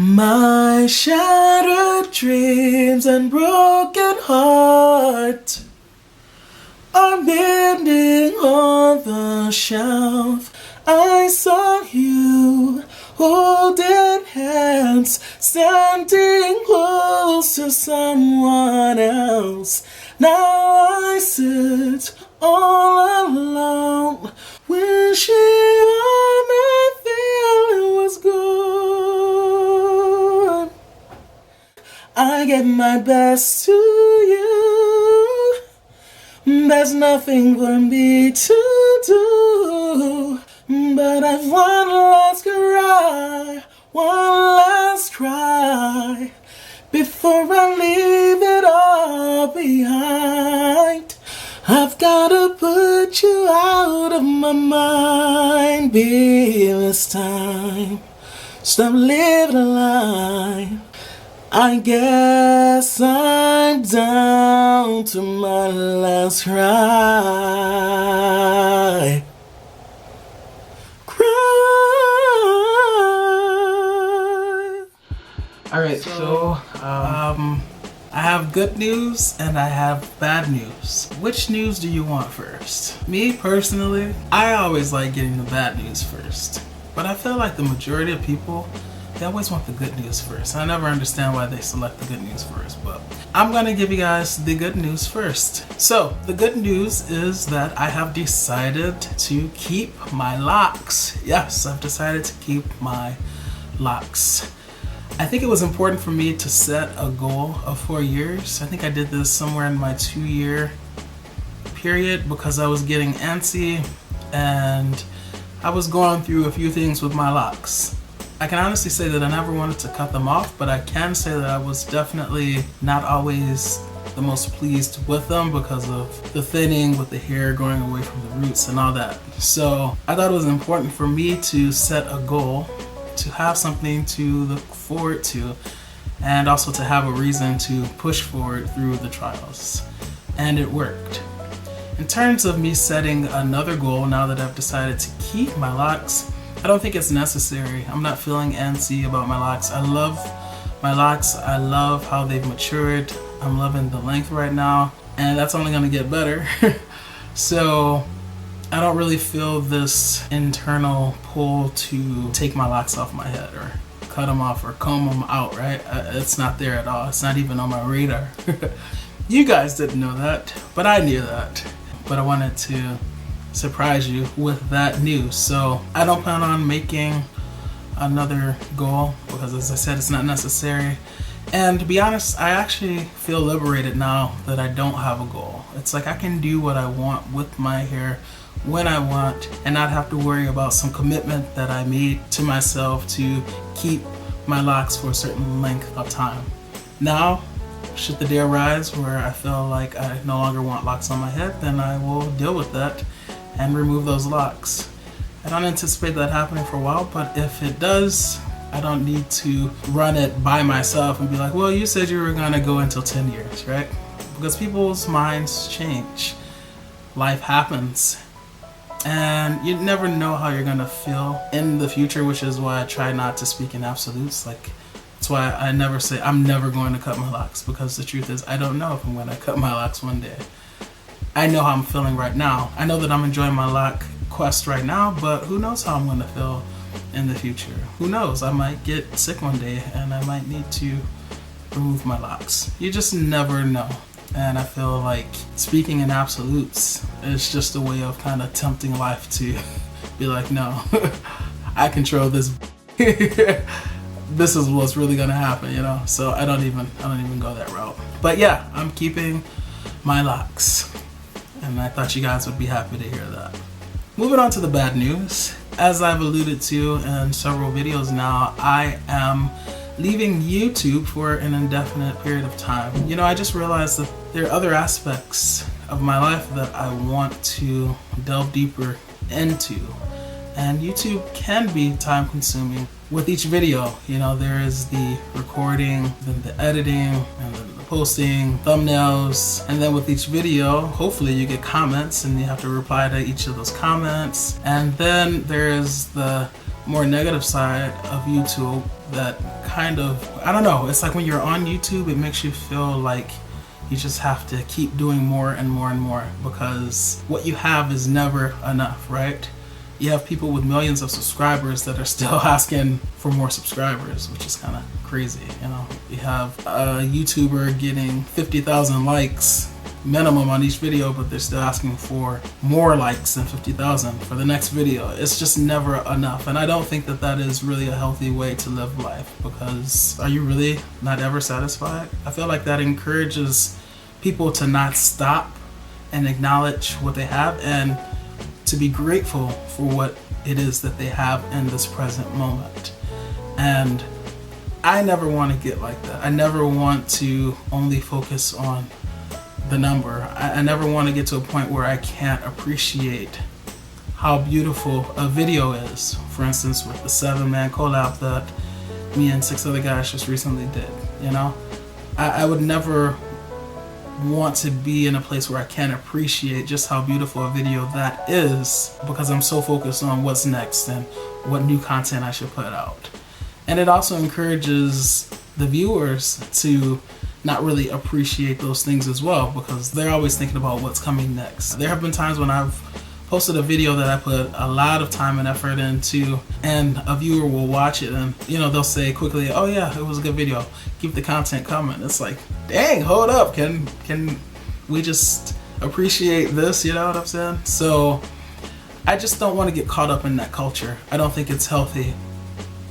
My shattered dreams and broken heart are mending on the shelf. I saw you holding hands, standing close to someone else. Now I sit all alone, wishing all my feeling was gone. I give my best to you. There's nothing for me to do, but I've one last cry, before I leave it all behind. I've gotta put you out of my mind, baby, this time. Stop living a lie. I guess I'm down to my last cry. Alright, so I have good news and I have bad news. Which news do you want first? Me personally, I always like getting the bad news first. But I feel like the majority of people, they always want the good news first. I never understand why they select the good news first, but I'm gonna give you guys the good news first. So, the good news is that I have decided to keep my locks. Yes, I've decided to keep my locks. I think it was important for me to set a goal of 4 years. I think I did this somewhere in my 2-year period because I was getting antsy and I was going through a few things with my locks. I can honestly say that I never wanted to cut them off, but I can say that I was definitely not always the most pleased with them because of the thinning with the hair going away from the roots and all that. So I thought it was important for me to set a goal, to have something to look forward to, and also to have a reason to push forward through the trials. And it worked. In terms of me setting another goal, now that I've decided to keep my locks, I don't think it's necessary. I'm not feeling antsy about my locks. I love my locks. I love how they've matured. I'm loving the length right now, and that's only gonna get better. So I don't really feel this internal pull to take my locks off my head or cut them off or comb them out, right? It's not there at all. It's not even on my radar. You guys didn't know that, but I knew that. But I wanted to surprise you with that news. So I don't plan on making another goal because, as I said, it's not necessary. And to be honest, I actually feel liberated now that I don't have a goal. It's like I can do what I want with my hair when I want and not have to worry about some commitment that I made to myself to keep my locks for a certain length of time. Now, should the day arise where I feel like I no longer want locks on my head, then I will deal with that and remove those locks. I don't anticipate that happening for a while, but if it does, I don't need to run it by myself and be like, well, you said you were gonna go until 10 years, right? Because people's minds change. Life happens. And you never know how you're gonna feel in the future, which is why I try not to speak in absolutes. Like, that's why I never say I'm never going to cut my locks, because the truth is I don't know if I'm gonna cut my locks one day. I know how I'm feeling right now. I know that I'm enjoying my lock quest right now, but who knows how I'm gonna feel in the future. Who knows, I might get sick one day and I might need to remove my locks. You just never know. And I feel like speaking in absolutes is just a way of kind of tempting life to be like, no, I control this. This is what's really gonna happen, you know? So I don't even go that route. But yeah, I'm keeping my locks. And I thought you guys would be happy to hear that. Moving on to the bad news. As I've alluded to in several videos now, I am leaving YouTube for an indefinite period of time. You know, I just realized that there are other aspects of my life that I want to delve deeper into. And YouTube can be time consuming. With each video, you know, there is the recording, then the editing, and then the posting, thumbnails, and then with each video, hopefully you get comments and you have to reply to each of those comments. And then there is the more negative side of YouTube that kind of, I don't know, it's like when you're on YouTube, it makes you feel like you just have to keep doing more and more and more, because what you have is never enough, right? You have people with millions of subscribers that are still asking for more subscribers, which is kind of crazy, you know? You have a YouTuber getting 50,000 likes minimum on each video, but they're still asking for more likes than 50,000 for the next video. It's just never enough, and I don't think that that is really a healthy way to live life, because are you really not ever satisfied? I feel like that encourages people to not stop and acknowledge what they have and to be grateful for what it is that they have in this present moment. And I never want to get like that. I never want to only focus on the number. I never want to get to a point where I can't appreciate how beautiful a video is. For instance, with the 7-man collab that me and 6 other guys just recently did, you know? I would never want to be in a place where I can't appreciate just how beautiful a video that is, because I'm so focused on what's next and what new content I should put out. And it also encourages the viewers to not really appreciate those things as well, because they're always thinking about what's coming next. There have been times when I've posted a video that I put a lot of time and effort into, and a viewer will watch it and, you know, they'll say quickly, oh yeah, it was a good video, keep the content coming. It's like, dang, hold up, can we just appreciate this, you know what I'm saying? So I just don't want to get caught up in that culture. I don't think it's healthy.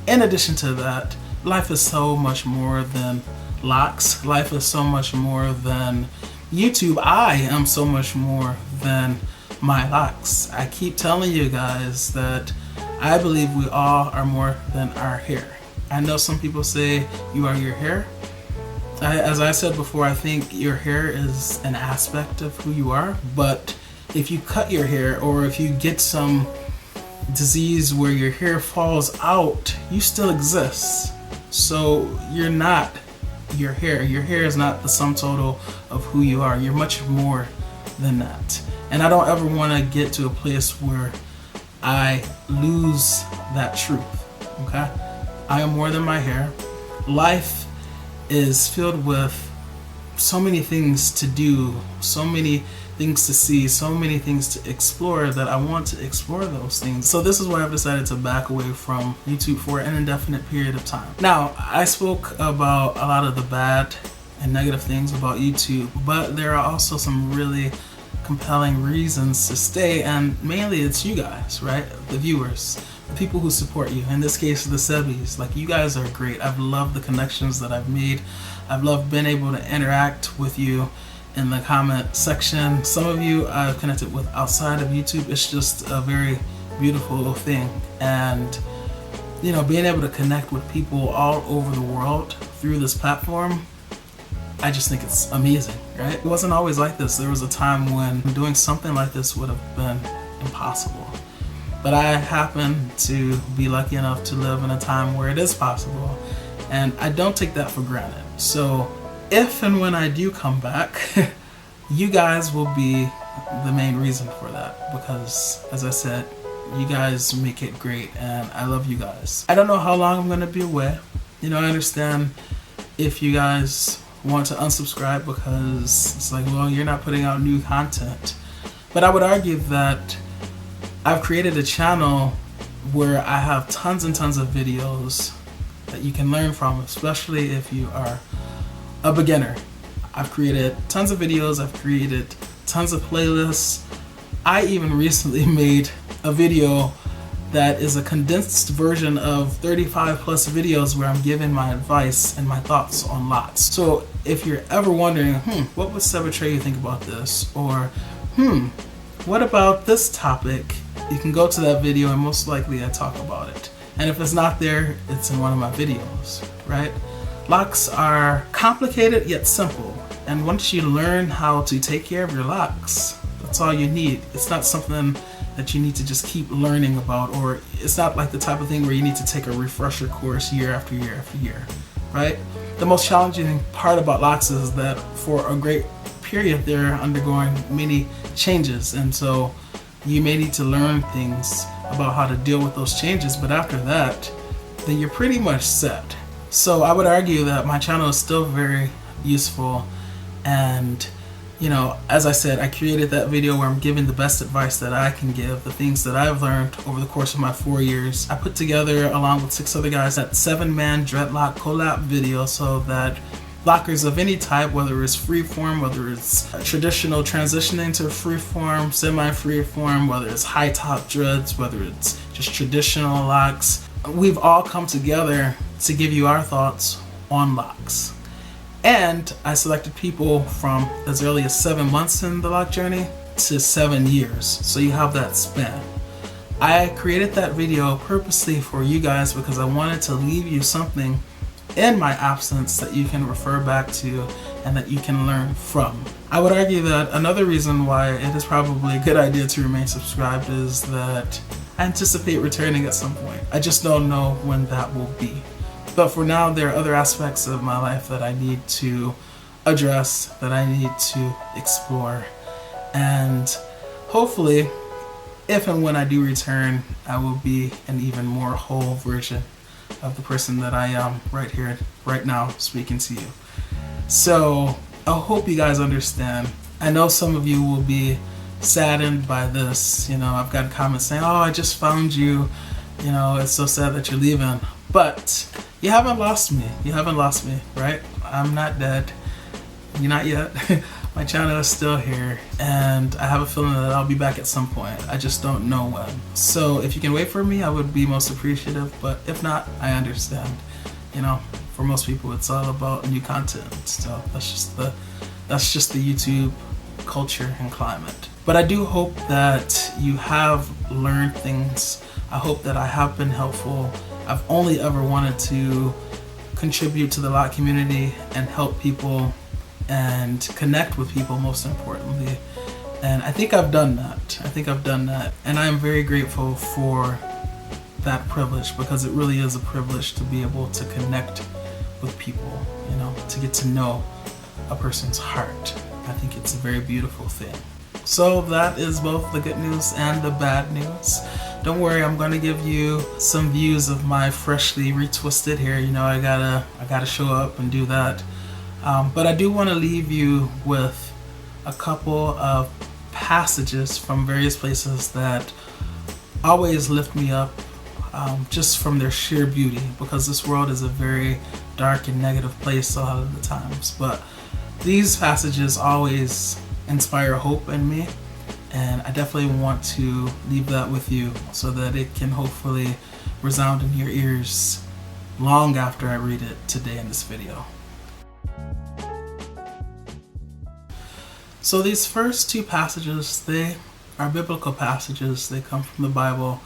In addition to that, life is so much more than Locs. Life is so much more than YouTube. I am so much more than my Locs. I keep telling you guys that I believe we all are more than our hair. I know some people say you are your hair. As I said before, I think your hair is an aspect of who you are, but if you cut your hair or if you get some disease where your hair falls out, you still exist. So you're not your hair. Your hair is not the sum total of who you are. You're much more than that. And I don't ever want to get to a place where I lose that truth, okay? I am more than my hair. Life is filled with so many things to do, so many things to see, so many things to explore, that I want to explore those things. So this is why I've decided to back away from YouTube for an indefinite period of time. Now, I spoke about a lot of the bad and negative things about YouTube, but there are also some really compelling reasons to stay, and mainly it's you guys, right? The viewers, the people who support you. In this case, the Sebbies. Like, you guys are great. I've loved the connections that I've made. I've loved being able to interact with you in the comment section. Some of you I've connected with outside of YouTube. It's just a very beautiful thing. And, you know, being able to connect with people all over the world through this platform, I just think it's amazing, right? It wasn't always like this. There was a time when doing something like this would have been impossible. But I happen to be lucky enough to live in a time where it is possible, and I don't take that for granted. So if and when I do come back, you guys will be the main reason for that, because as I said, you guys make it great and I love you guys. I don't know how long I'm going to be away. You know, I understand if you guys want to unsubscribe because it's like, well, you're not putting out new content. But I would argue that I've created a channel where I have tons and tons of videos that you can learn from, especially if you are a beginner. I've created tons of videos, I've created tons of playlists. I even recently made a video that is a condensed version of 35 plus videos where I'm giving my advice and my thoughts on Locs. So if you're ever wondering, what would Atreyu think about this? Or, what about this topic? You can go to that video and most likely I talk about it. And if it's not there, it's in one of my videos, right? Locs are complicated yet simple. And once you learn how to take care of your Locs, that's all you need. It's not something that you need to just keep learning about, or it's not like the type of thing where you need to take a refresher course year after year after year, right? The most challenging part about Locs is that for a great period they're undergoing many changes, and so you may need to learn things about how to deal with those changes, but after that then you're pretty much set. So I would argue that my channel is still very useful, and you know, as I said, I created that video where I'm giving the best advice that I can give, the things that I've learned over the course of my 4 years. I put together, along with 6 other guys, that 7-man dreadlock collab video so that lockers of any type, whether it's freeform, whether it's traditional transitioning to freeform, semi-freeform, whether it's high top dreads, whether it's just traditional locks, we've all come together to give you our thoughts on locks. And I selected people from as early as 7 months in the lock journey to 7 years, so you have that span. I created that video purposely for you guys because I wanted to leave you something in my absence that you can refer back to and that you can learn from. I would argue that another reason why it is probably a good idea to remain subscribed is that I anticipate returning at some point. I just don't know when that will be. But for now, there are other aspects of my life that I need to address, that I need to explore. And hopefully, if and when I do return, I will be an even more whole version of the person that I am right here, right now, speaking to you. So I hope you guys understand. I know some of you will be saddened by this. You know, I've got comments saying, oh, I just found you. You know, it's so sad that you're leaving. But you haven't lost me. You haven't lost me, right? I'm not dead. You're not yet. My channel is still here, and I have a feeling that I'll be back at some point. I just don't know when. So if you can wait for me, I would be most appreciative, but if not, I understand. You know, for most people, it's all about new content. So that's just the YouTube culture and climate. But I do hope that you have learned things. I hope that I have been helpful. I've only ever wanted to contribute to the lock community and help people and connect with people, most importantly. And I think I've done that. And I am very grateful for that privilege, because it really is a privilege to be able to connect with people, you know, to get to know a person's heart. I think it's a very beautiful thing. So that is both the good news and the bad news. Don't worry, I'm going to give you some views of my freshly retwisted hair. You know, I gotta show up and do that. But I do want to leave you with a couple of passages from various places that always lift me up, just from their sheer beauty, because this world is a very dark and negative place a lot of the times. But these passages always inspire hope in me, and I definitely want to leave that with you so that it can hopefully resound in your ears long after I read it today in this video. So these first 2 passages, they are biblical passages. They come from the Bible.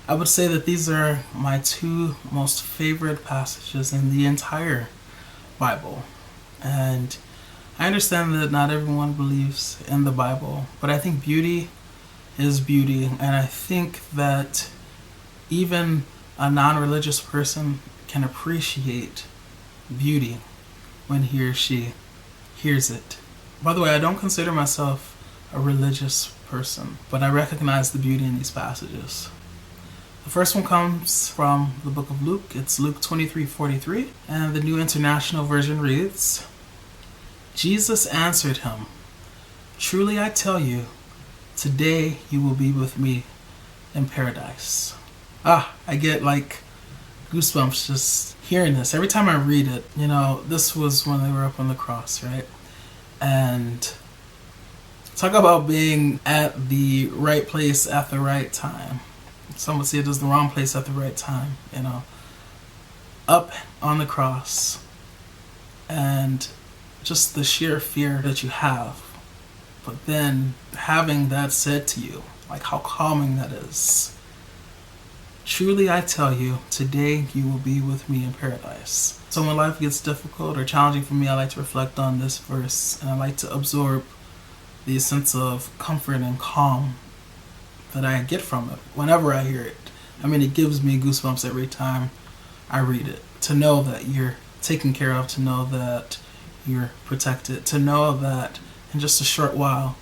I would say that these are my 2 most favorite passages in the entire Bible. And I understand that not everyone believes in the Bible, but I think beauty is beauty, and I think that even a non-religious person can appreciate beauty when he or she hears it. By the way, I don't consider myself a religious person, but I recognize the beauty in these passages. The first one comes from the book of Luke. It's Luke 23:43, and the New International Version reads, Jesus answered him, "Truly I tell you, today you will be with me in paradise." I get like goosebumps just hearing this. Every time I read it, you know, this was when they were up on the cross, right? And talk about being at the right place at the right time. Some would say it was the wrong place at the right time, you know. Up on the cross, and just the sheer fear that you have. But then having that said to you, like how calming that is. Truly I tell you, today you will be with me in paradise. So when life gets difficult or challenging for me, I like to reflect on this verse, and I like to absorb the sense of comfort and calm that I get from it whenever I hear it. I mean, it gives me goosebumps every time I read it. To know that you're taken care of, to know that you're protected, to know that in just a short while,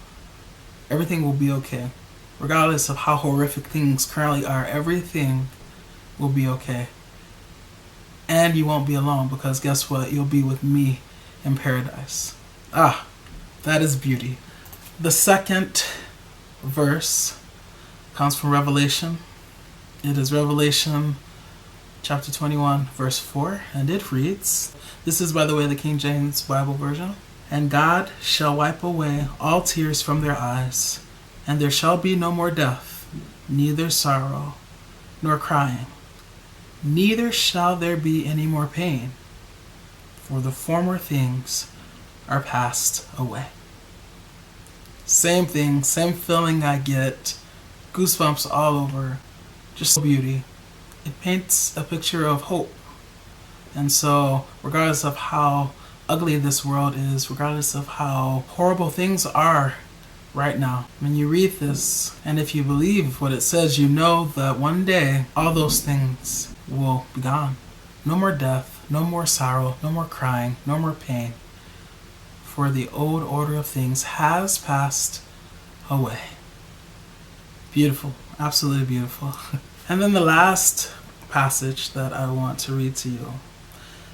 everything will be okay. Regardless of how horrific things currently are, everything will be okay. And you won't be alone, because guess what? You'll be with me in paradise. Ah, that is beauty. The second verse comes from Revelation. It is Revelation chapter 21, verse 4, and it reads, this is, by the way, the King James Bible version. And God shall wipe away all tears from their eyes, and there shall be no more death, neither sorrow, nor crying, neither shall there be any more pain, for the former things are passed away. Same thing, same feeling I get, goosebumps all over, just beauty. It paints a picture of hope. And so, regardless of how ugly this world is, regardless of how horrible things are right now, when you read this, and if you believe what it says, you know that one day all those things will be gone. No more death, no more sorrow, no more crying, no more pain. For the old order of things has passed away. Beautiful, absolutely beautiful. And then the last passage that I want to read to you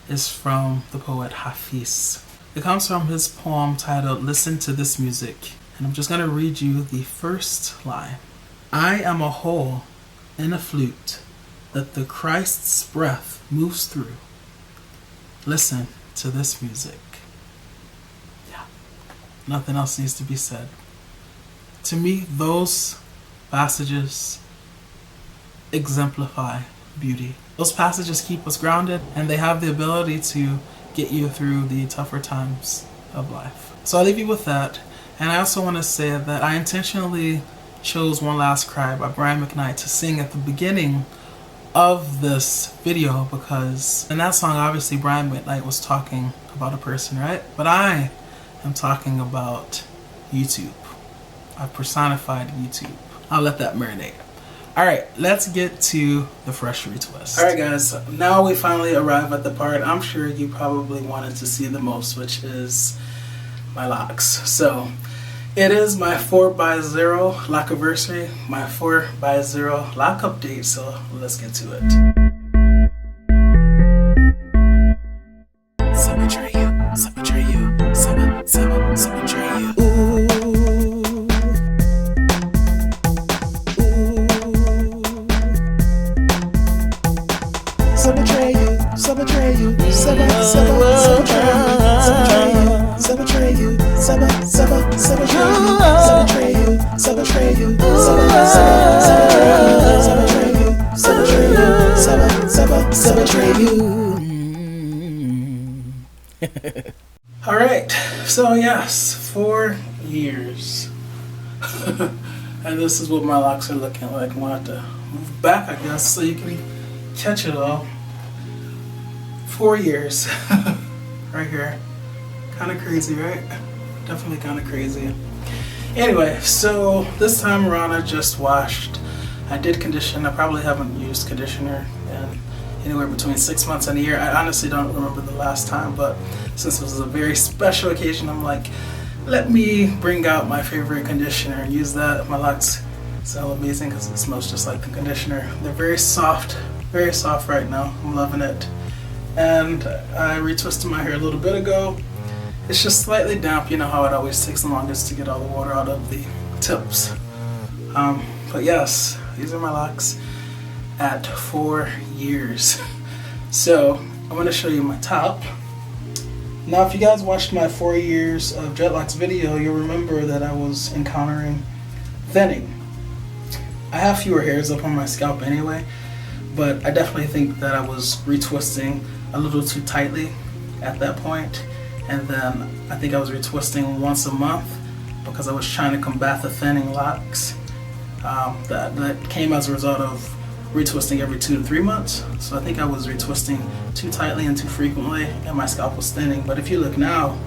is from the poet Hafiz. It comes from his poem titled Listen to This Music. And I'm just going to read you the first line. I am a hole in a flute that the Christ's breath moves through. Listen to this music. Yeah, nothing else needs to be said. To me, those passages exemplify beauty. Those passages keep us grounded, and they have the ability to get you through the tougher times of life. So I leave you with that. And I also want to say that I intentionally chose One Last Cry by Brian McKnight to sing at the beginning of this video, because in that song, obviously Brian McKnight was talking about a person, right? But I am talking about YouTube. I personified YouTube. I'll let that marinate. Alright, let's get to the fresh retwist. Alright guys, now we finally arrive at the part I'm sure you probably wanted to see the most, which is my locks. So, it is my 4x0 lockiversary, my 4x0 lock update, so let's get to it. Atreyu, Atreyu. Alright, so yes, 4 years. And this is what my locks are looking like. I'm gonna have to move back, I guess, so you can catch it all. 4 years. Right here. Kind of crazy, right? Definitely kind of crazy. Anyway, so this time around I just washed. I did condition. I probably haven't used conditioner in anywhere between 6 months and a year. I honestly don't remember the last time, but since it was a very special occasion, I'm like, let me bring out my favorite conditioner and use that. My locks smell amazing because it smells just like the conditioner. They're very soft right now. I'm loving it. And I retwisted my hair a little bit ago. It's just slightly damp. You know how it always takes the longest to get all the water out of the tips. But yes, these are my locks at 4 years. So I'm going to show you my top. Now if you guys watched my 4 years of dreadlocks video, you'll remember that I was encountering thinning. I have fewer hairs up on my scalp anyway, but I definitely think that I was retwisting a little too tightly at that point. And then I think I was retwisting once a month because I was trying to combat the thinning locks that came as a result of retwisting every 2 to 3 months. So I think I was retwisting too tightly and too frequently, and my scalp was thinning. But if you look now,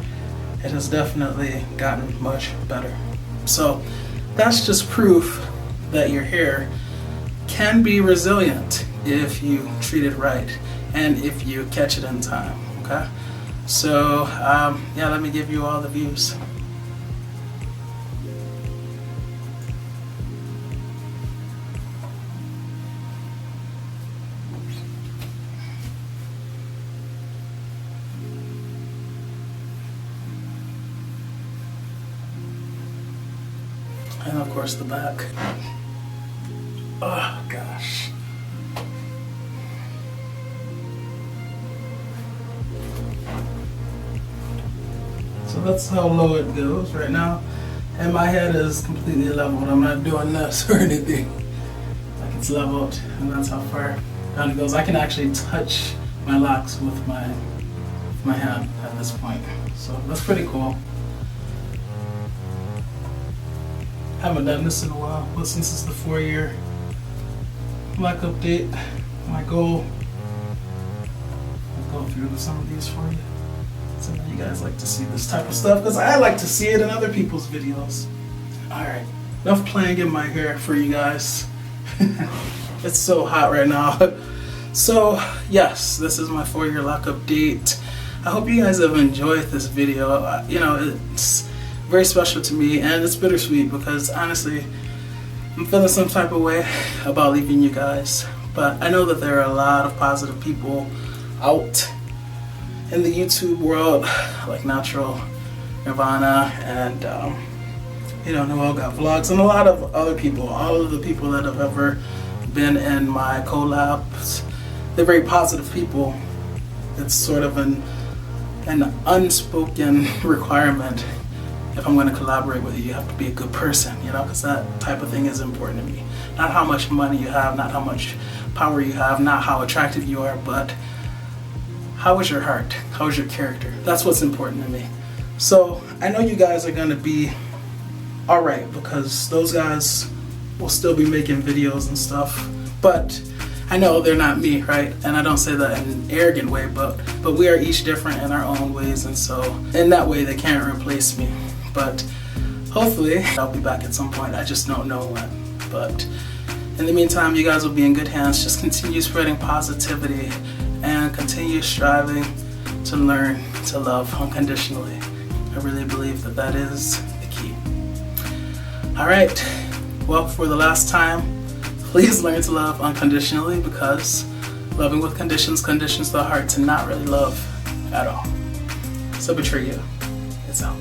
it has definitely gotten much better. So that's just proof that your hair can be resilient if you treat it right and if you catch it in time, okay? So yeah, let me give you all the views. and of course the back. Oh gosh. So that's how low it goes right now. And my head is completely leveled. I'm not doing this or anything. Like it's leveled, and that's how far down it goes. I can actually touch my locks with my hand at this point. So that's pretty cool. Haven't done this in a while, but since it's the 4-year lock update, my goal, I'll go through some of these for you. So you guys like to see this type of stuff, because I like to see it in other people's videos. Alright, enough playing in my hair for you guys. It's so hot right now. So yes, this is my 4-year lock update. I hope you guys have enjoyed this video. You know, it's very special to me, and it's bittersweet because honestly, I'm feeling some type of way about leaving you guys. But I know that there are a lot of positive people out in the YouTube world, like Natural, Nirvana, and you know, Noel got vlogs, and a lot of other people. All of the people that have ever been in my collabs, they're very positive people. It's sort of an unspoken requirement. If I'm going to collaborate with you, you have to be a good person, you know, because that type of thing is important to me. Not how much money you have, not how much power you have, not how attractive you are, but how is your heart? How is your character? That's what's important to me. So I know you guys are going to be alright, because those guys will still be making videos and stuff, but I know they're not me, right? And I don't say that in an arrogant way, but we are each different in our own ways, and so in that way they can't replace me. But hopefully I'll be back at some point. I just don't know when. But in the meantime, you guys will be in good hands. Just continue spreading positivity and continue striving to learn to love unconditionally. I really believe that that is the key. Alright, well, for the last time, please learn to love unconditionally, because loving with conditions conditions the heart to not really love at all. So Atreyu, it's out.